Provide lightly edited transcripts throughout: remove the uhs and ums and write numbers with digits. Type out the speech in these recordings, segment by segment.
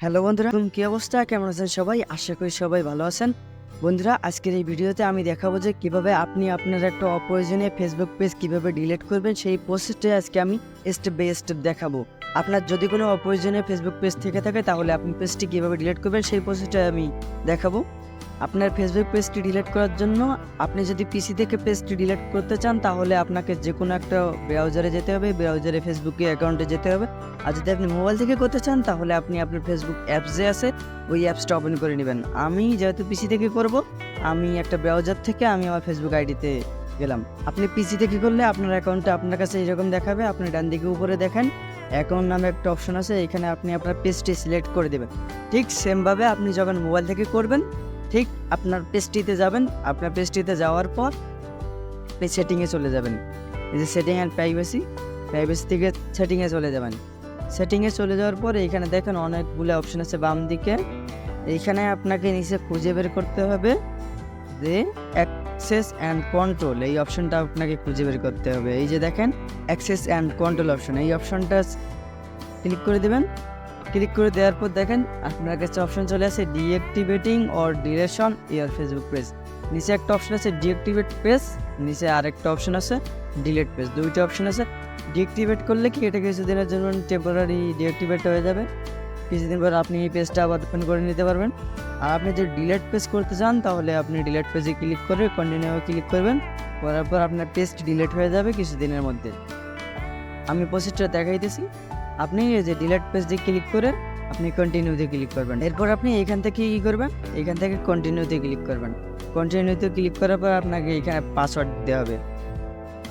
Hello বন্ধুরা, কি অবস্থা, কেমন আছেন সবাই? আশা করি সবাই ভালো আছেন। বন্ধুরা, আজকের এই ভিডিওতে আমি দেখাবো যে কিভাবে আপনি আপনার একটা অপ্রয়োজনীয় ফেসবুক পেজ কিভাবে ডিলিট করবেন। সেই প্রসেসটাই আজকে আমি স্টেপ বাই স্টেপ দেখাবো। আপনার যদি কোনো অপ্রয়োজনীয় ফেসবুক পেজ থেকে থাকে তাহলে আপনি পেজটি কিভাবে ডিলিট করবেন সেই প্রসেসটাই আমি দেখাবো। আপনার ফেসবুক পেজটি ডিলিট করার জন্য আপনি যদি পিসি থেকে পেজটি ডিলিট করতে চান তাহলে আপনাকে যে কোনো একটা ব্রাউজারে যেতে হবে, ব্রাউজারে ফেসবুকে অ্যাকাউন্টে যেতে হবে। আর যদি আপনি মোবাইল থেকে করতে চান তাহলে আপনি আপনার ফেসবুক অ্যাপস যে আছে ওই অ্যাপসটা ওপেন করে নেবেন। আমি যেহেতু পিসি থেকে করব, আমি একটা ব্রাউজার থেকে আমি আমার ফেসবুক আইডিতে গেলাম। আপনি পিসি থেকে করলে আপনার অ্যাকাউন্টটা আপনার কাছে এরকম দেখাবে। আপনি ডান দিকে উপরে দেখেন অ্যাকাউন্ট নামে একটা অপশন আছে, এখানে আপনি আপনার পেজটি সিলেক্ট করে দেবেন। ঠিক সেমভাবে আপনি যখন মোবাইল থেকে করবেন ঠিক আপনার পেজটিতে যাবেন। আপনার পেজটিতে যাওয়ার পর আপনি সেটিংয়ে চলে যাবেন। এই যে সেটিং অ্যান্ড প্রাইভেসি থেকে সেটিংয়ে চলে যাবেন। সেটিংয়ে চলে যাওয়ার পর এইখানে দেখেন অনেকগুলো অপশন আছে বাম দিকে। এইখানে আপনাকে নিচে খুঁজে বের করতে হবে যে অ্যাক্সেস অ্যান্ড কন্ট্রোল, এই অপশনটা আপনাকে খুঁজে বের করতে হবে। এই যে দেখেন অ্যাক্সেস অ্যান্ড কন্ট্রোল অপশন, এই অপশনটা ক্লিক করে দেবেন। ক্লিক করে দেওয়ার পর দেখেন আপনার কাছে অপশন চলে আসে deactivating or deletion your Facebook page. নিচে একটা অপশন আছে ডিঅ্যাক্টিভেট পেজ, নিচে আরেকটা অপশন আছে ডিলিট পেজ। দুইটা অপশন আছে। ডিঅ্যাক্টিভেট করলে কি এটা কিছুদিনের জন্য টেম্পোরারি ডিঅ্যাক্টিভেট হয়ে যাবে, কিছুদিন পর আপনি এই পেজটা আবার ওপেন করে নিতে পারবেন। আর আপনি যদি ডিলিট পেজ করতে চান তাহলে আপনি ডিলিট পেজে ক্লিক করে কন্টিনিউ ক্লিক করবেন, করার পর আপনার পেজটি ডিলিট হয়ে যাবে কিছুদিনের মধ্যে। আমি প্রসেসটা দেখাইতেছি। আপনি এই যে ডিলিট পেজ দিয়ে ক্লিক করে আপনি কন্টিনিউতে ক্লিক করবেন। এরপর আপনি এখান থেকে কী করবেন, এখান থেকে কন্টিনিউতে ক্লিক করবেন। কন্টিনিউতে ক্লিক করার পর আপনাকে এখানে পাসওয়ার্ড দিতে হবে।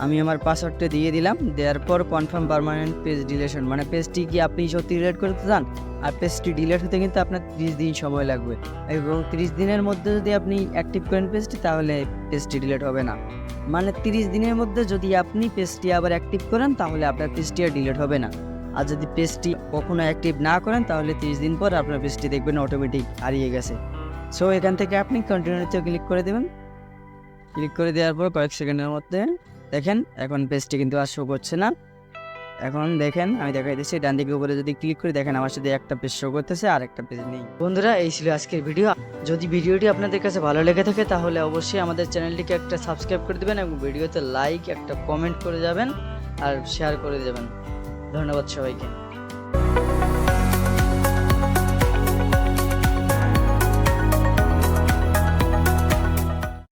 আমি আমার পাসওয়ার্ডটা দিয়ে দিলাম। দেওয়ার পর কনফার্ম পার্মানেন্ট পেজ ডিলেশন, মানে পেজটি কি আপনি সত্যি ডিলিট করতে চান। আর পেজটি ডিলিট হতে কিন্তু আপনার 30 দিন সময় লাগবে, এবং 30 দিনের মধ্যে যদি আপনি অ্যাক্টিভ করেন পেজটি তাহলে পেজটি ডিলিট হবে না। মানে 30 দিনের মধ্যে যদি আপনি পেজটি আবার অ্যাক্টিভ করেন তাহলে আপনার পেজটি আর ডিলিট হবে না। আর যদি পেজটি কখনো অ্যাক্টিভ না করেন তাহলে 30 দিন পর আপনার পেজটি দেখবেন অটোমেটিক হারিয়ে গেছে। সো এখান থেকে আপনি কন্টিনিউতে ক্লিক করে দেবেন। ক্লিক করে দেওয়ার পর কয়েক সেকেন্ডের মধ্যে দেখেন এখন পেজটি কিন্তু আর শো করছে না। এখন দেখেন আমি দেখাই দিচ্ছি, ডান দিকে উপরে যদি ক্লিক করে দেখেন আমার সাথে একটা পেজ শো করতেছে আর একটা পেজ নেই। বন্ধুরা, এই ছিল আজকের ভিডিও। যদি ভিডিওটি আপনাদের কাছে ভালো লেগে থাকে তাহলে অবশ্যই আমাদের চ্যানেলটিকে একটা সাবস্ক্রাইব করে দেবেন এবং ভিডিওতে লাইক একটা কমেন্ট করে যাবেন আর শেয়ার করে দেবেন। ধন্যবাদ সবাইকে।